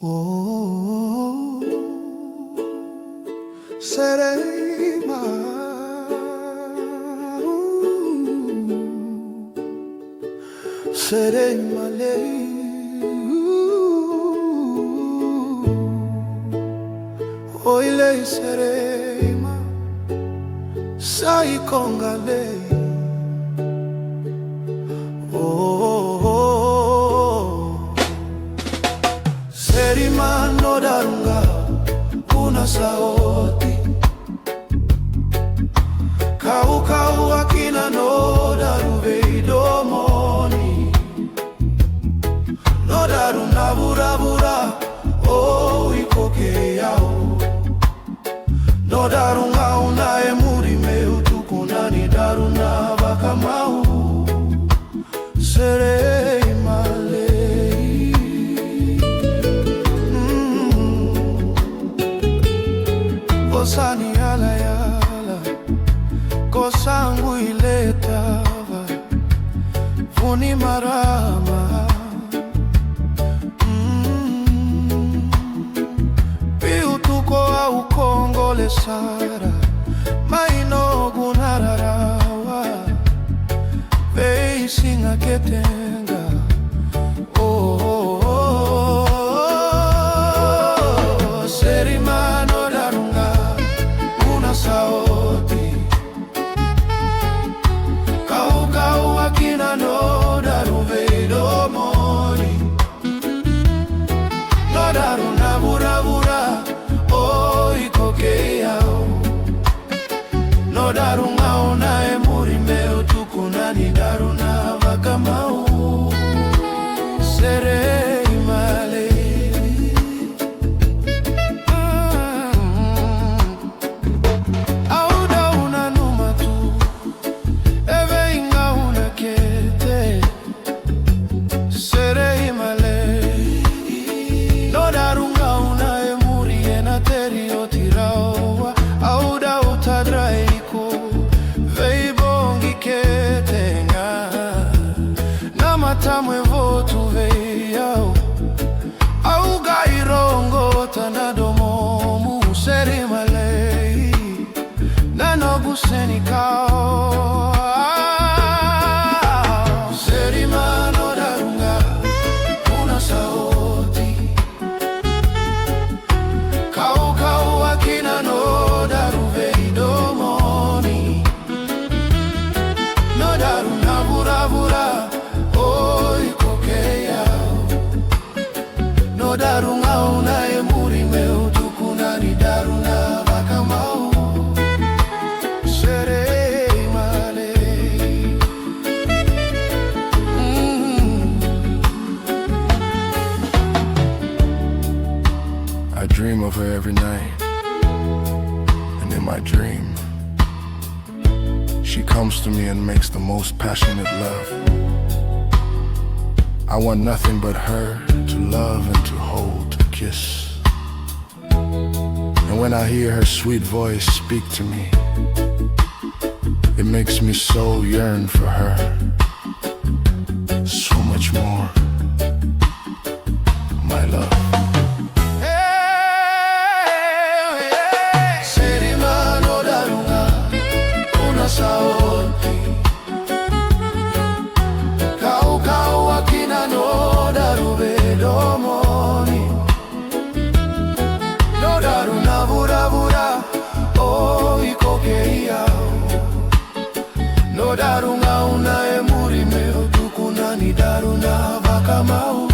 Oh, Serema, Serema lei, oi lei Serema, sai conga lei. Serima no darunga una sauti kau kau akina no daru veidomoni no daru na bura bura o ikoke yao no darunga una emuri meu tukunani daru na bakamau Serema Kosani yala yala, kosangu iletava, funi marama. Piu tuko au Kongole sara, maino gunararawa, vei singa ketenga. Serima no darunga sauti kau kau akina no daru veidomoni no daru na bura bura o ikoke yao no daru ngao na emuri meu tukunani daru na vakamau Serema Tamwe votu veyao au gairongo tanadomo mu Serema lei nano buseni kao Serima no darunga una sauti kau kau akina no daru veidomoni no daru na bura bura no daru ngao na emuri meu tukunani daru na vakamau Serema lei. I dream of her every night, and in my dream she comes to me and makes the most passionate love. I want nothing but her to love and to hold, to kiss. And when I hear her sweet voice speak to me, it makes me so yearn for her, so much more, my love. Serima no darunga una sauti kau kau akina no daru veidomoni no daru na bura bura o ikoke yao no daru ngao na emuri meu tukunani daru na vakamau